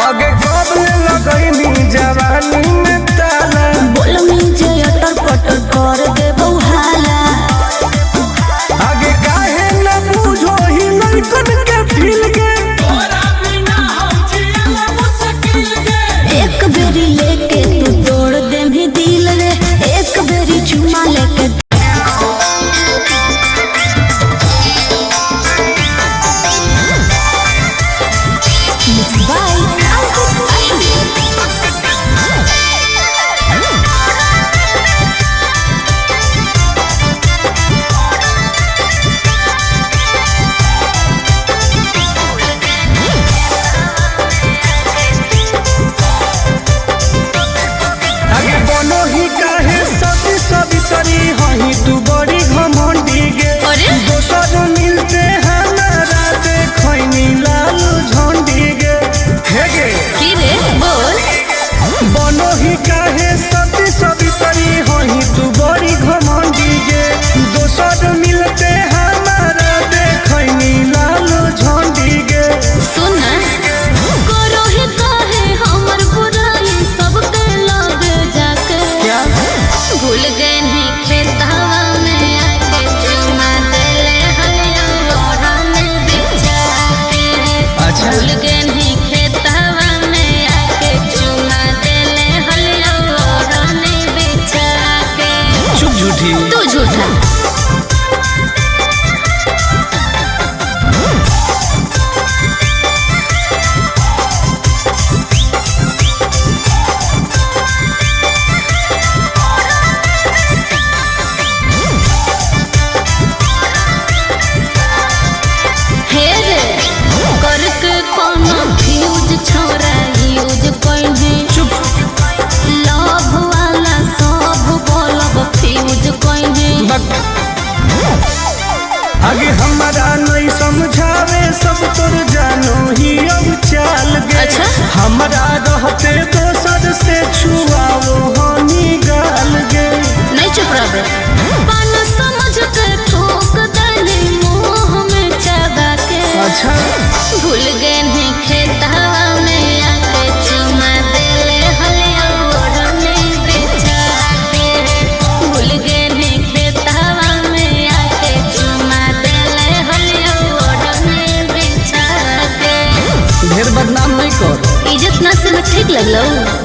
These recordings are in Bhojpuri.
आगे कब लगैनी जवानी में ताला बोलमी जे अटर पटर कर देबौ हाला। आगे काहे न बुझो ही लड़कन के फील के एक बेरी लेके तू तोड़ दे भी दिल रे, एक बेरी चुमा लेके तू बड़ी घमंडी गे दोसर मिलते हमारा देखनी लाल झंडी गे हे गे की रे बोल बनो ही काहे सती सवितरी हही तू बड़ी घमंडी गे दोसर मिलते हमारा देखनी लाल झंडी गे। सुन करो ही काहे हमर बुराई सबके लग जाके क्या भूल गए नहीं खेतवा में आके चुमा देले हलिया लोढ़ा में बिछा के। अच्छा। भूल गए नहीं खेतवा में आके चुमा देले हलिया लोढ़ा में बिछा के। चुप झूठी तू झूठा छोरा यूज कइने चुप लव वाला सब बोलब फ्यूज कइने। आगे हमारा नहीं समझावे सब तोर जानो ही अब चाल गे। अच्छा? हमारा रहते दोसर से छुआओ हनी गाल गे। नहीं चुप रह पान समझ के ठोक देले मुंह में चबा के। अच्छा भूल गए नहीं खेतवा में आके चुमा देले हलिया ओढ़ने बिछा के। भूल गए नहीं खेतवा में आके चुमा देले हलिया ओढ़ने बिछा के। ढेर बदनाम नहीं कर इज्जत ना से मैं ठीक लगलो।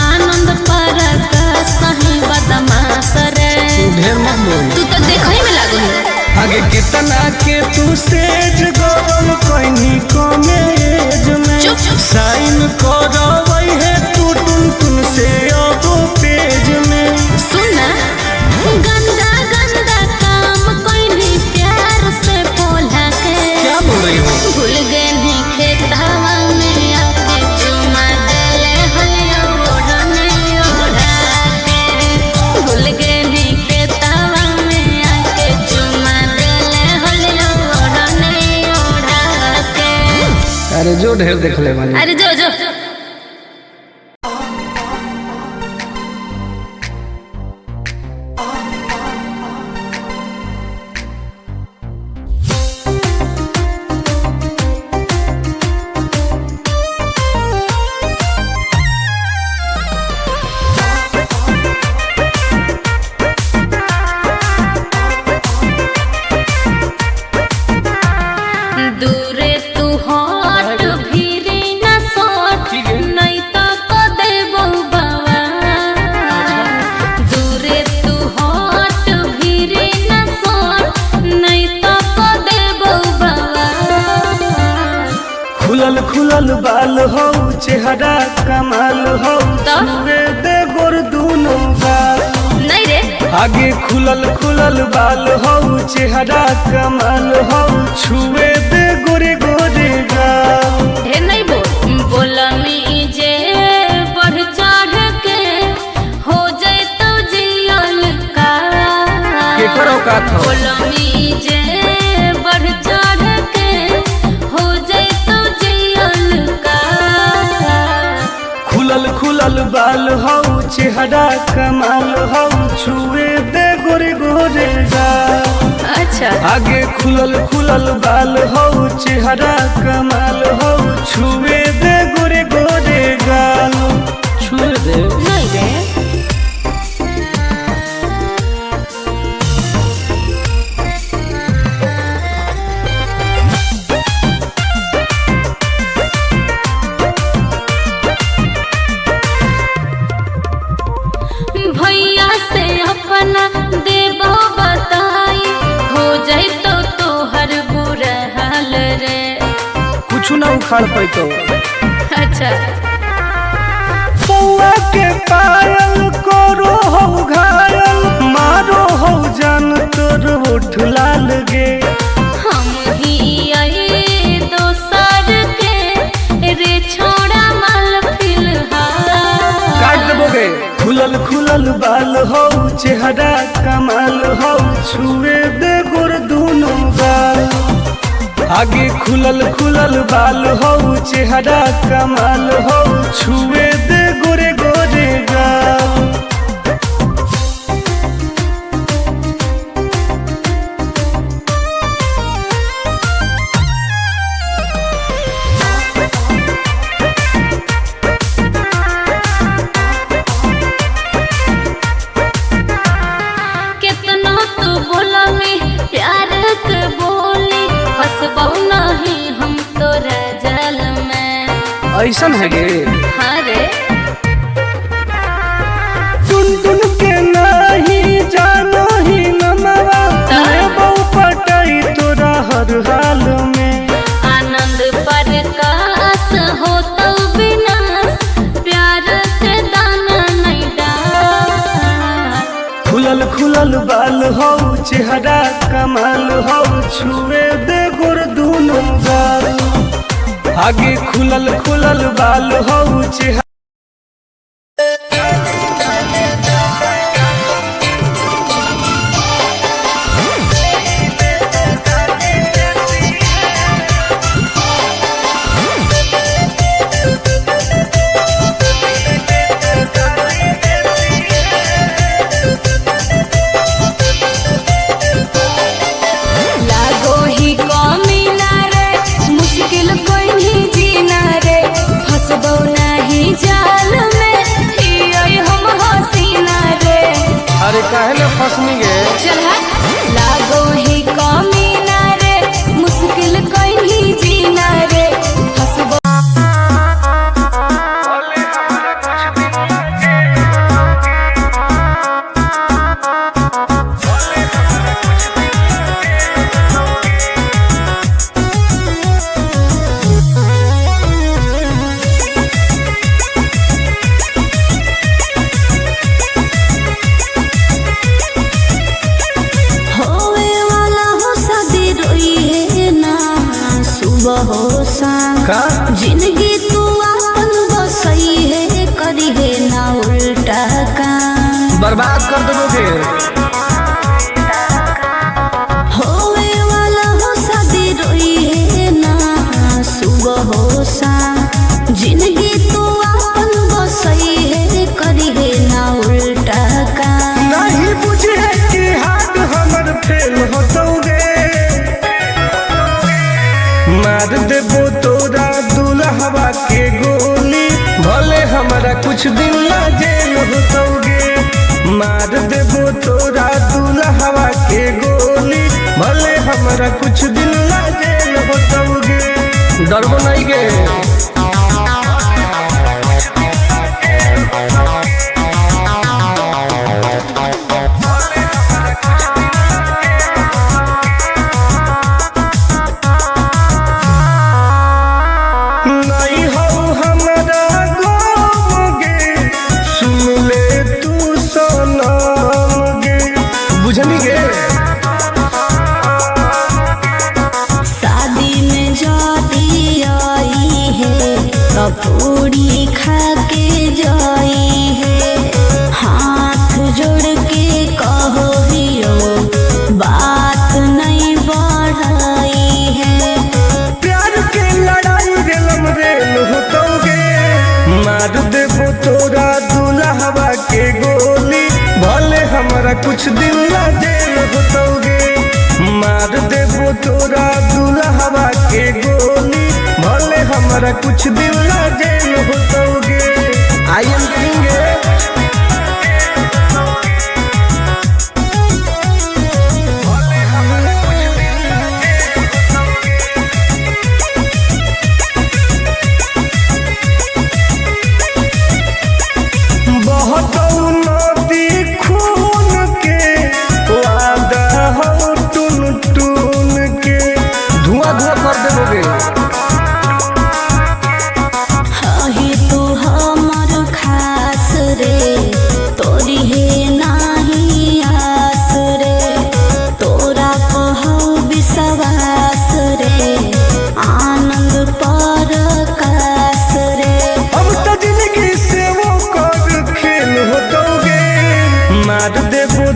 आनंद पर सही बदमाश रे ढेर मत बोल तू तो देखई में लागो है। आगे कितना के तू सेज गरम कइनी कमे एज में चुप। साइन करवई है तू टुन से अब पेज में। सुना गंदा गंदा काम कइनी प्यार से बोला के। क्या बोल रही हो? भूल गए नहीं खेतवा में आके चुमा देले हलिया ओढ़ने ओढ़ा के। भूल गए नहीं खेतवा में आके चुमा देले हलिया ओढ़ने ओढ़ा के। अरे जो ढेर देख ले मानी। अरे जो जो दूरे तू हट भीरी न सट नहीं तो को देबो बाबा। दूरे तू हट भीरी न सट नहीं तो को देबो बाबा। खुलल खुलल बाल हो चेहरा कमाल हो छुए दे गोर दूनो गाल। नहीं रे आगे खुलल खुलल बाल हो चेहरा कमाल हो छुए दे गोरे गोरे गाल। ढेर नहीं बोलमी जे बढ़ चढ़ के हो जाए तो जियल का। के एकर औकात हो। बोलमी जे बढ़ चढ़ के हो जाए तो जियल का। खुलल खुलल बाल हौ चेहरा कमाल हौ छुए दे गोरे गोरे गाल। अच्छा आगे खुलल खुलल बाल हौ चेहरा कमाल हौ छुए दे गोरे गोरे गाल। छुए दे नहीं रे। भैया से अपना देबो बताई हो जाए तो तोहर बुरा हाल रे। कुछ ना उखाड़ पैतो। अच्छा पौआ के पायल करो हो घायल मारो हो जान तोर ओठ लाल गे। हम ही आई दोसर के रे छोड़ा माल फिलहाल। काट देबोगे। खुलल खुलल बाल हौ चेहरा कमाल हौ छुए दे गोर दूनो गाल। आगे खुलल खुलल बाल हौ चेहरा कमाल हौ छुए दे गोरे गोरे गाल। कितना तू बोला में प्यार के बोली फंसबो नहीं हम तोरा जाल में। ऐसन है गे। हाँ रे टुन टुन के नहीं जानो ही नमवा बहु पटाई तोरा हर हाल में। आनंद प्रकाश हो तो बिना प्यार के दाना नहीं डाल। खुलल खुलल बाल हौ चेहरा कमाल हौ छुए दे गोर दूनो गाल। आगे खुलल खुलल बाल हौ चेहरा लागो ही कमी ना रे मुश्किल कोई नहीं जीना रे। फंसबो नहीं जाल में ही हम हसीना रे। अरे काहे न फसनी गे। चल हट। लागो ही कमी ना रे मुश्किल कोई नहीं जीना रे। फंसबो होवे वाला हो शादी रोई है ना सुबह हो शाम। का जिंदगी तू अपन बसई है करी है ना उल्टा काम। बर्बाद कर देबोगे। होवे वाला हो शादी रोई है ना सुबह हो शाम। जिंदगी तू अपन बसई है करी है ना उल्टा काम। नहीं बुझे कि हाथ हमर फेल होतोगे। मार देबो तोरा दुल्हवा के गोली भले हमारा कुछ दिन ला जेल होतोगे। मार देबो तोरा दुल्हवा के गोली भले हमारा कुछ दिन ला जेल होतोगे। डरबो नहीं गे। नहीं हो हमरा गोगे सुन ले तू सनम गे। बुझनी गे। शादी में जाती आई है तो पूरी खा के जाई है। हाथ जोड़ के कहो हियो हमरा कुछ दिन ला जेल होतोगे, मार देबो तोरा दुल्हवा के गोली, भले हमरा कुछ दिन ला जेल होतोगे। आई एम किंग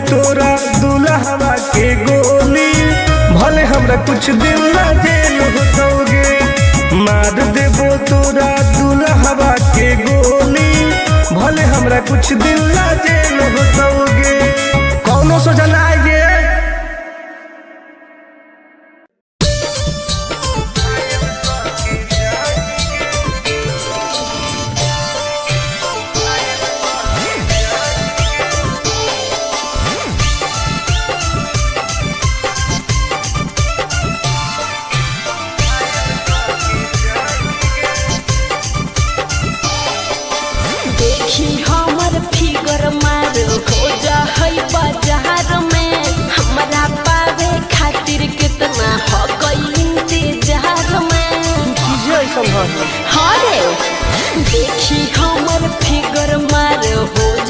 तोरा दुल्हवा के गोली, भले हमरा कुछ दिन ला जेल होतोगे, मार देबो तोरा दुल्हवा के गोली, भले हमरा कुछ दिन ला जेल होतोगे। कौनो सोचा ना आइए देखी हमर फिगर मार हो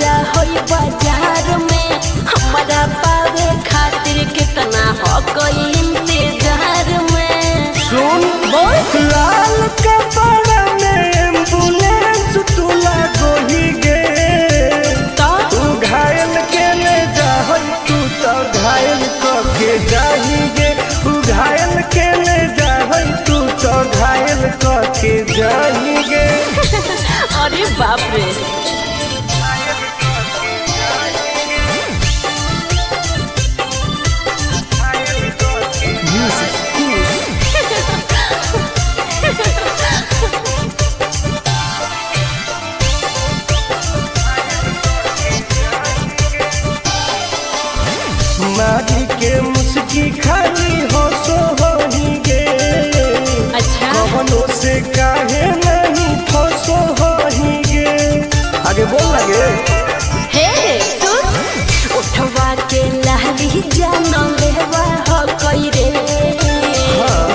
जा होई बाजार में, हमारा पावे खातिर कितना हो कोई इंतजार में। सुन लाल कपड़ा में एम्बुलेंस तू लागोही गे, तू घायल के ले जा, तू तो घायल के जाही गे, तू घायल के ले जा, तू तो घायल के जाही गे। अरे बाप रे मारी के मुस्की खाली हो सो होही गे, अच्छा कवनो से काहे नहीं फसो होही गे। आगे बोल लगे हे सुन उठवा के लहली जानो लेवा हो कोई रे,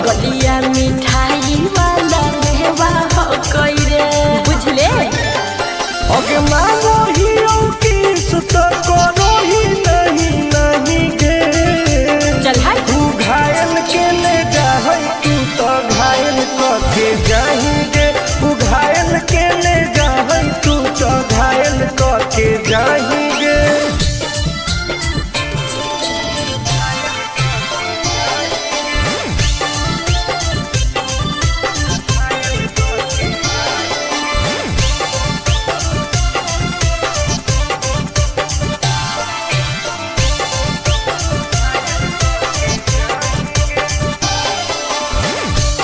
गलिया मिठाई वाला लेवा हो कोई रे, बुझले आगे मांगो ही किस तो करो ही नहीं गे। चल हाय तू घायल के ले जा, तू तो घायल के जाही गे, तू घायल के ले जा, तू तो घायल के जाही गे।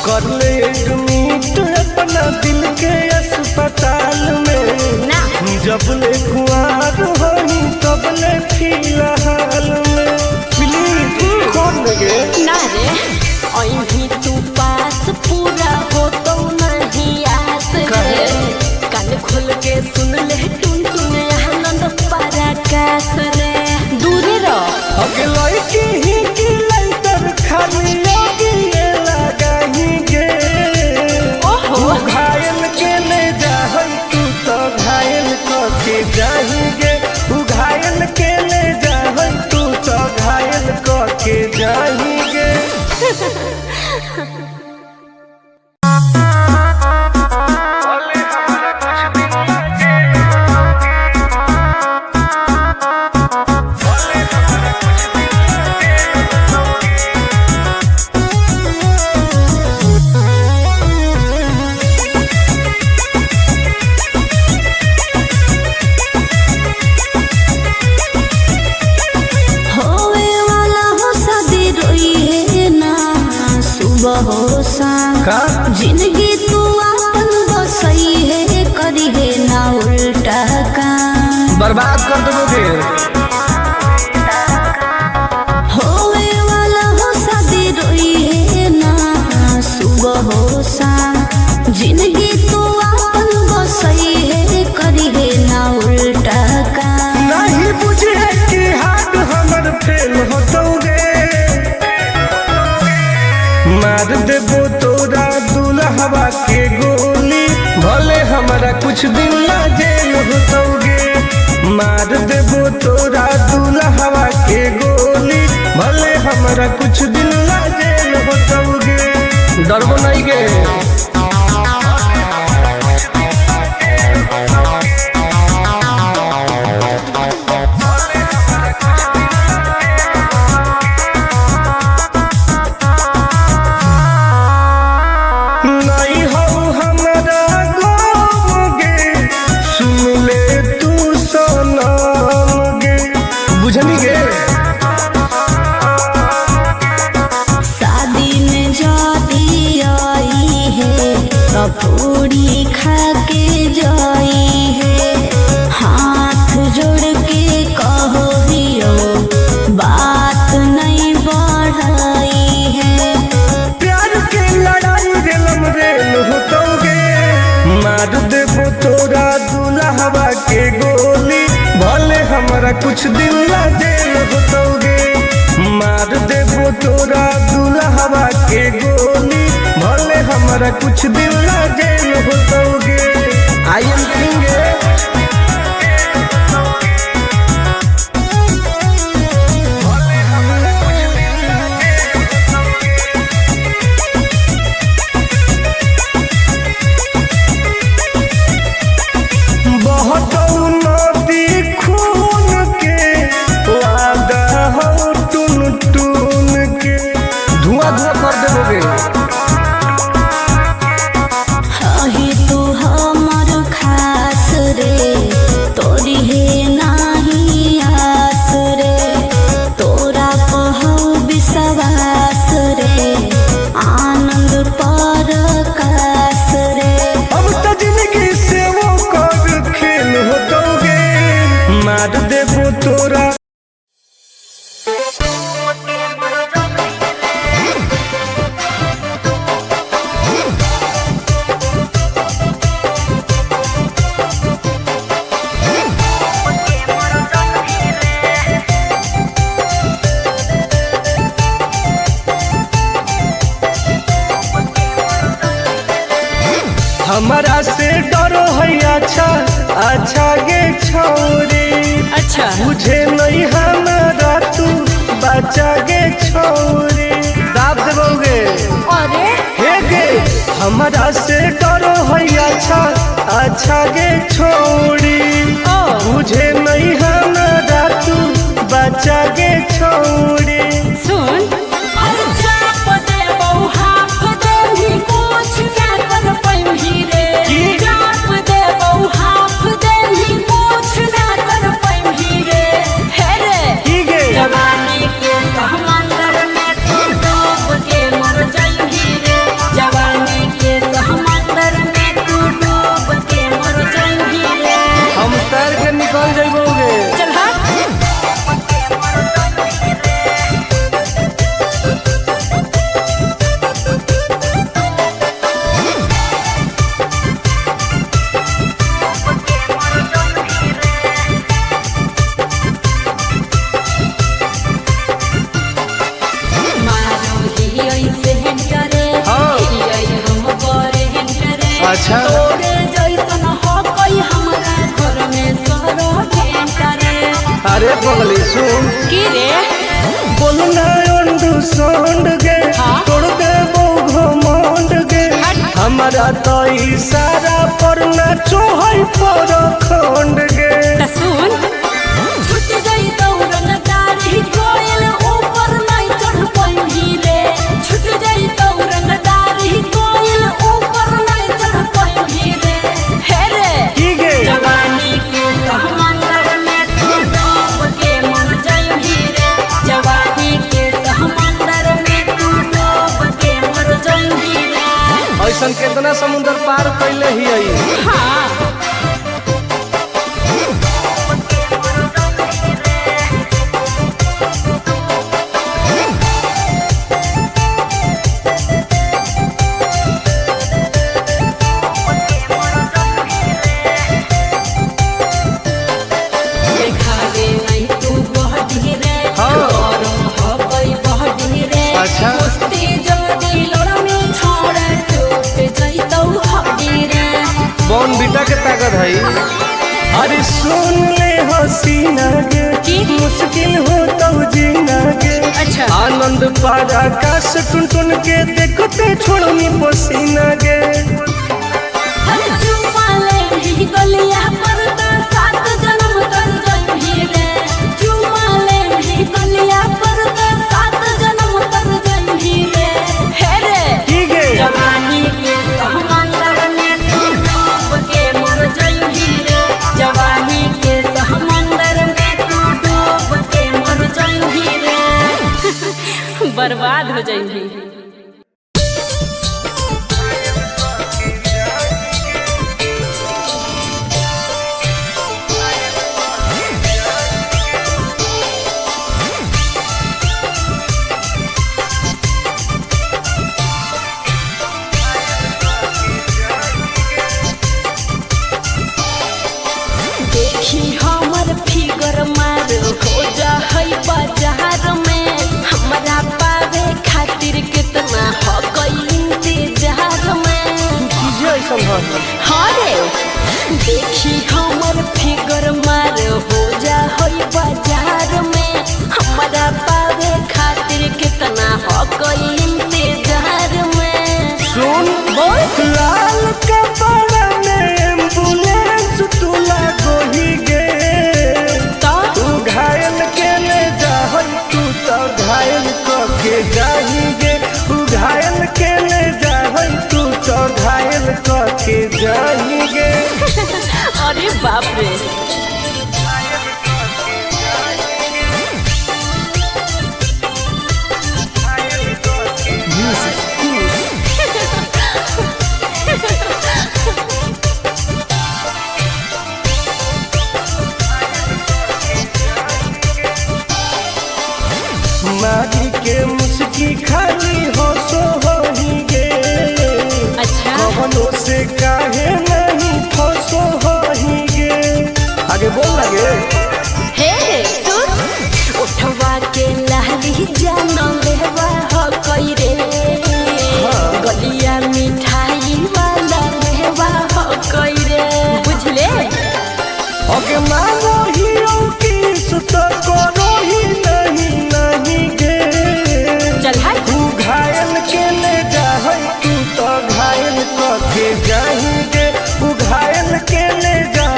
कर ले एडमिट अपना दिल के अस्पताल में ना, जब ले कुआर होही तब ले फिलहाल में, प्लीज खोल लगे ना रे अहीं तू पास पूरा हो तो नहीं आस रे, कान खोल के सुन ले टुन टुन आनंद पराकाश रे, दूरे रह अगे लड़की ही की लइटर खाली योगी लगाही गे। ओहो तू घायल के ले जा, तू तो घायल के जाही गे, तू घायल के ले जा, तू तो घायल के जाही गे। बर्बाद कर दोगे। होवे वाला हो शादी रोई है ना सुबह हो शाम, जिंदगी तो अपन बसई है करी है ना उल्टा काम। नहीं बुझे कि हाथ हमर फेल होतोगे, मार देबो तोरा दुल्हवा के गोली, भले हमारा कुछ दिन ला जेल होतोगे। मार देबो तोरा दुल्हवा के गोली, भले हमारा कुछ दिन ला जेल होतोगे। डरबो नहीं गे। पूरी खा के जाई है, हाथ जोड़ के कहो दियो बात नहीं बढ़ाई है। प्यार के लड़ाई रेलम रेल होतोगे, मार देबो तोरा दुल्हवा के गोली, भले हमारा कुछ दिन ला जेल होतोगे। मार देबो तोरा दुल्हवा के गोली, भले हमारा कुछ दिन ला जेल होतोगे। I am king. मार देबो तोरा हमारा से डरो है। अच्छा अच्छा गे छोरी, अच्छा मुझे नहीं हमारा तू बचा गे छोरी। दाब देबोगे अरे हे गे, हमारा से डरो है। अच्छा अच्छा गे छोरी, मुझे नहीं हमारा तू बचा गे छोरी। सुन निकल जाइबोगे। चल अच्छा अरे पगली सुन की रे बोलना अंडरस्टैंड गे, तोड़ देबो घमंड गे। हमारा तो इशारा पर नाचो है पर खंड गे। सुन छूट गई दौड़न दाढ़ी कोयल ऊपर नहीं चढ़ पाई रे, छूट गई दौड़न दाढ़ी कोयल ऊपर नहीं चढ़ पाई रे। हे रे की गे जवानी के समंदर में तू डूब के मर जाई रे, जवानी के समंदर में तू डूब के मर जाई रे। ऐसन कितना समुद्र पार कैले ही। हाँ पपीता के ताकत है। अरे सुन ले हसीना के मुश्किल हो तो जीना के। अच्छा आनंद पारा आकाश टुन टुन के देखते छोड़नी पसीना के। गलिया पर तो 7 जन्म कर जइही रे। चुमाले नहीं गलिया पर तो 7 जन्म कर जइही रे। हे रे ठीक है जवानी के समंदर में तू डूब के मर जइही रे। जवानी के समंदर में तू डूब के मर जइही रे। बर्बाद हो जइही। देखी हमर फिगर मार हो जा है बाजार में। हमरा पावे खातिर कितना हो गई इंतजार में। चीजें ऐसा हाँ रे देखी हमर फिगर मार हो जा है बाजार में। हमरा पावे खातिर कितना हो गई इंतजार में। सुन बोल लाल कपड़ा में एम्बुलेंस तुला गोही गे। तो तू घायल के ले जा तू तो घायल के जाही गे। तू घायल के ले जा तू तो घायल के जाही गे। अरे बाप रे मारी के मुस्की खाली हो सो होही गे। अच्छा कवनों से काहे नहीं फसो होही गे। आगे बोल लगे हे सुन उठवा के लहरी जानो लेवा हो कोई रे। गलिया मिठाई वाला लेवा हो कोई रे। बुझले अगे मानो हीरो किस तो करो ही नहीं गे। चल हाय तू घायल के ले जा तू तो घायल के जाही गे। तू घायल के ले जा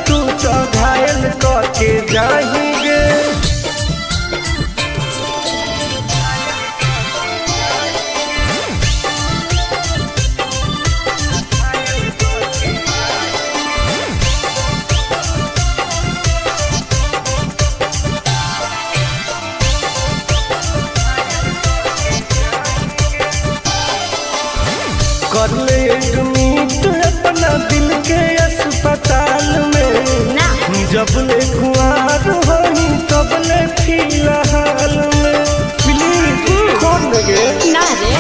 तू तो घायल के जाही गे। कर ले एडमिट अपना दिल के अस्पताल में। ना जब ले कुआर होही तब ले फिलहाल में। प्लीज कौन लगे ना रे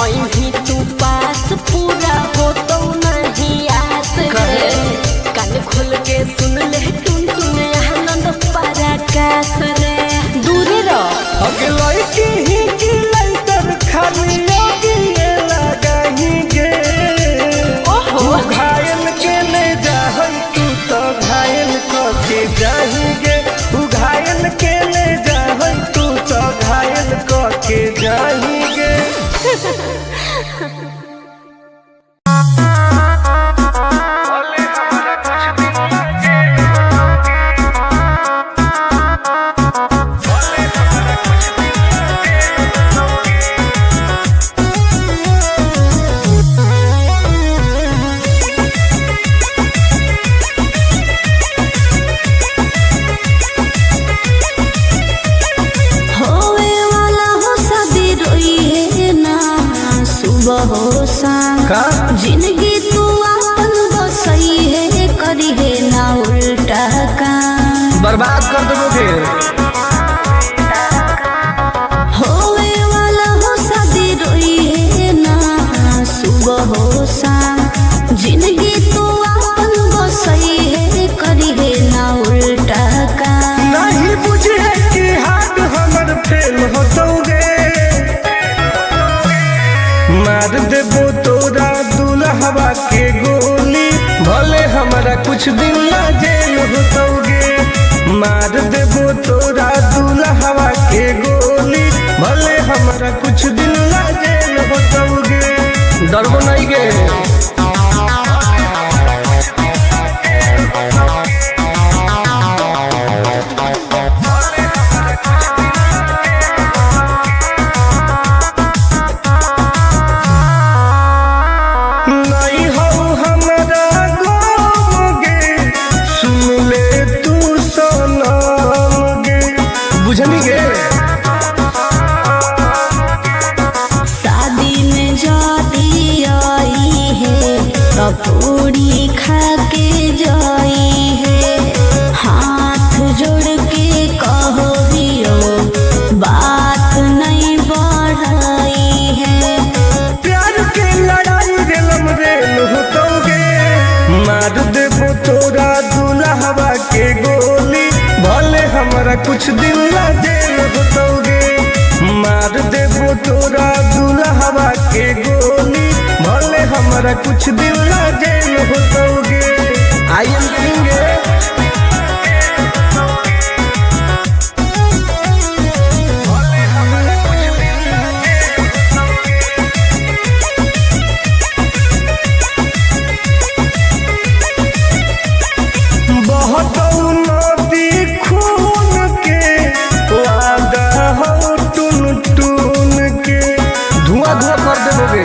अहीं तू पास पूरा हो तो नहीं आस रे। कान खोल के सुन ले टुन टुन आनंद पराकाश रे। दूर रह अगे लड़की ही की लाइटर खाली लगी लगाही गे। ओहो तू घायल के ले जा तू तो घायल के जाही गे। तू घायल के ले जा तू तो घायल के जाही गे। का जिंदगी तू अपन बसई है करी है ना उल्टा काम। बर्बाद कर देबो फिर होवे वाला हो शादी रोई है ना सुबह हो शाम। जिंदगी तू अपन बसई है करी है ना उल्टा काम। नहीं बुझे कि हाथ हमर फेल होतोगे। मार देबो तोरा दुल्हवा के गोली भले कुछ दिन ला जेल होतोगे। मार देबो तोरा दुल्हवा के गोली, भले हमारा कुछ दिन ला जेल होतोगे। डरबो नहीं गे। बुझनी गे शादी में जाती आई है तो पूरी खा के जाई है। हाथ जोड़ के कहो दियो बात नहीं बढ़ाई है। प्यार के लड़ाई रेलम रेल होतोगे। मार देबो तोरा दुल्हवा के गोली, भले हमारा कुछ दिन ला जेल होतोगे। मार देबो तोरा दुल्हवा के गोली, भले हमारा कुछ दिन ला जेल होतोगे। आई एम करेंगे बहुत नदी खून के वादा हो टून टून के, धुआं धुआं कर देबोगे।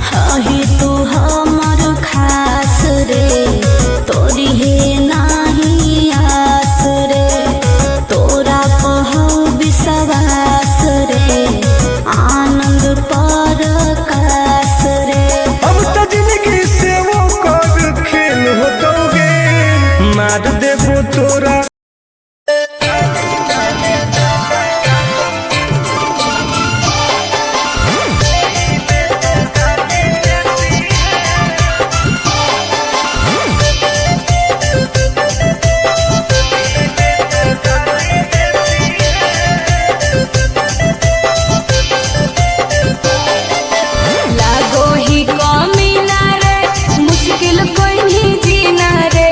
हही तू हमर खास रे, तोरी है नाही आस रे। तोरा पहो विश्वास रे, आनंद परकाश रे। अब तो जिंदगी से वो कर खेल होतोगे। मार देबो तोरा लागो ही कमीना रे, मुश्किल कोई नहीं जीना रे।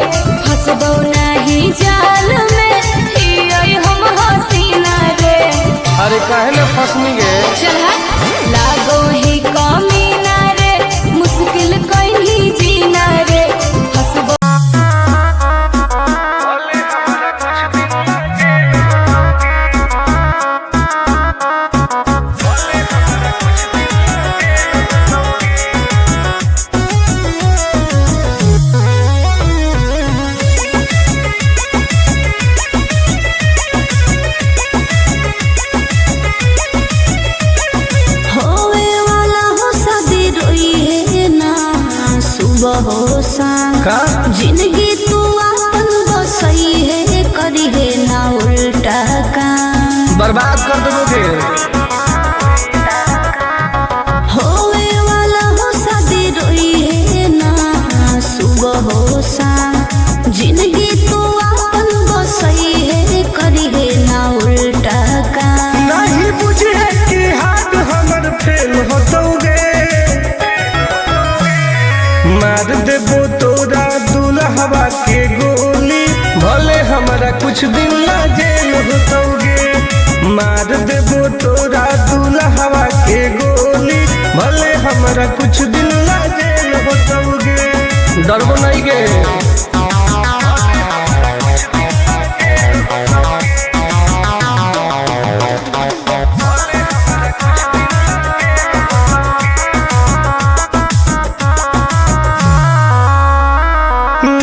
फंसबो नहीं जाल में, हियोई हम हसीना रे। अरे काहे न फंसनी गे। चल लागो ही कमीना रे, मुश्किल कोई नहीं जीना रे। फंसबो होवे वाला हो शादी रोई है ना सुबह हो शाम। का जिंदगी तू अपन बसई है, करी है ना उल्टा काम। बर्बाद कर देबोगे। होवे वाला हो शादी रोई है ना सुबह हो शाम। जिंदगी तू अपन बसई है, करी है ना उल्टा काम। नहीं बुझे कि हाथ हमर फेल होतोगे। मार देबो तोरा दुल्हवा के गोली, भले हमारा कुछ दिन ला जेल होतोगे। मार देबो तोरा दुल्हवा के गोली, भले हमारा कुछ दिन ला जेल होतोगे। डरबो नहीं गे।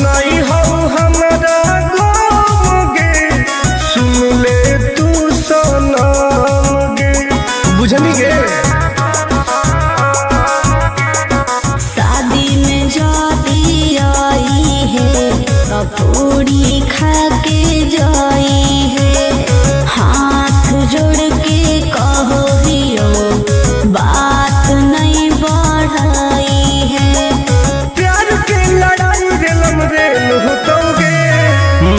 नहीं हो हमारा गाँव गे, सुन ले तू सनम गे। बुझनी गे शादी में जाती आई है तो पूरी खा के जाई है। हाथ जोड़ के कहो दियो बात नहीं बढ़ाई है। प्यार के लड़ाई रेलम रेल होतोगे।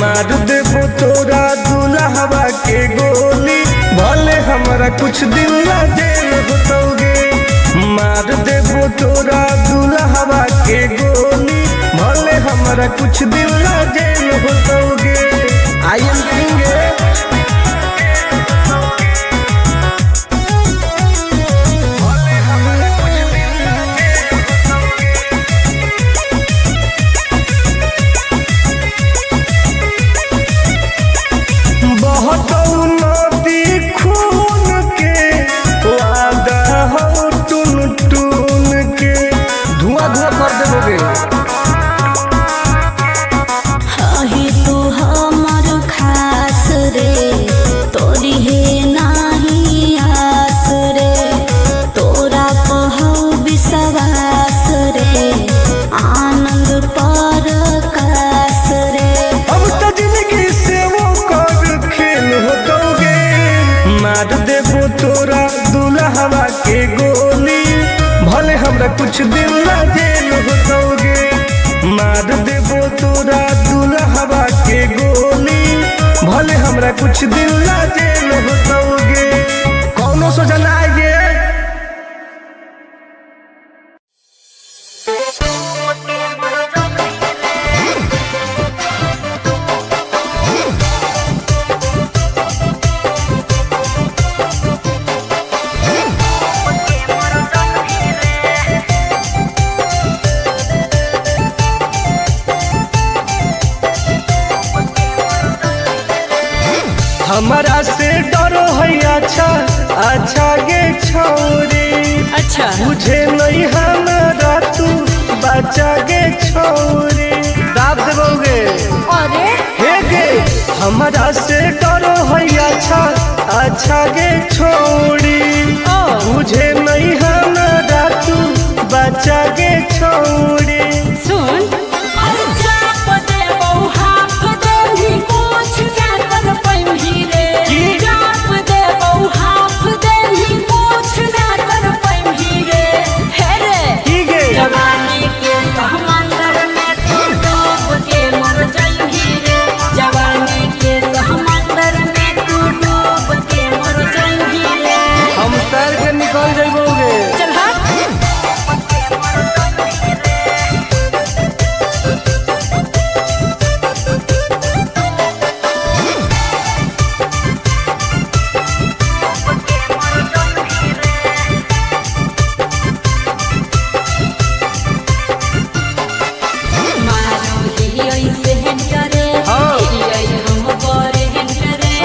मार देबो तोरा दुल्हवा के गोली, भले हमारा कुछ दिन ला जेल होतोगे। मार देबो तोरा दुल्हवा के गोली, हमारा कुछ दिन ला जेल होतोगे। आई एम किंग बहुत नदी खून के वादा हो टून टून के धुआं धुआं कर देबोगे। अही तू हमर खास रे तोरी हे नाही आस रे तोरा कहौ विश्वास रे आनंद पर कास रे। अब तो जिंदगी से वो कर खेल होतोगे। मार देबो तोरा दुल्हवा के गोली भले हमरा कुछ दिन ला जेल होतोगे। मार देबो तोरा दुल्हवा के गोली भले हमरा कुछ दिन ला जेल होतोगे। कौनो सोचा ना आइए। हमारा से डरो है अच्छा अच्छा गे छोरी। अच्छा मुझे नहीं हमारा तू बचा गे छोरी। दाब देबोगे अरे हे गे हमारा से डरो है अच्छा अच्छा गे छोरी। मुझे नहीं हमारा तू बचा गे छोरी। सुन हम तैर के निकल जाइबोगे। चल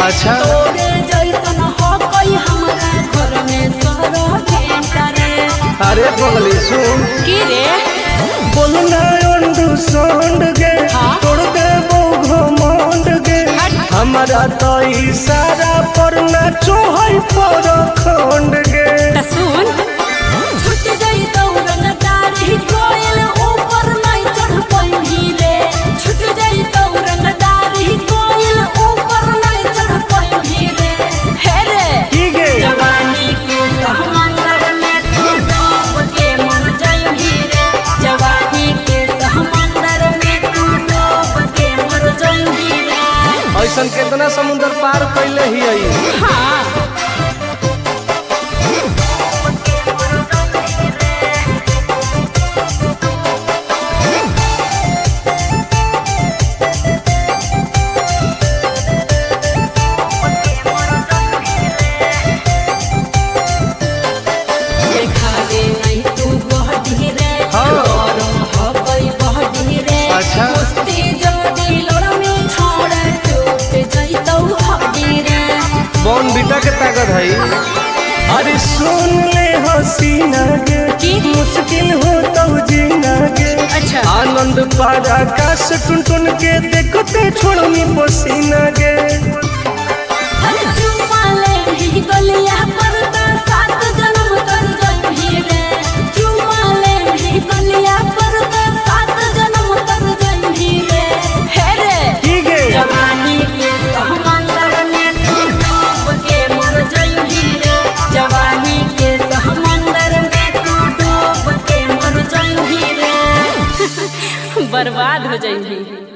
अच्छा अरे पगली सुन की रे बोलना अंडू सोंड गे तोड़ देबो घमंड गे। हमारा तो इशारा पर ना चोहई पर खंड गे। सुन छूट गई दौड़न डारी कोयल ऊपर नहीं चढ़ पाई रे। छूट गई दौड़न डारी कोयल ऊपर नहीं चढ़ पाई रे। हे रे की गे जवानी के समंदर में तू डूब के मर जाई रे। जवानी के समंदर में तू डूब के मर जाई रे। ऐसन कितना समुंदर पार कैले ही आई। हाँ अच्छा बॉन बीटा के ताकत है। अरे सुन ले हसीना गे मुश्किल हो तो जीना गे। अच्छा आनंद पार आकाश टुन टुन के देखते छोड़नी पसीना गे। बर्बाद हो जाएंगी।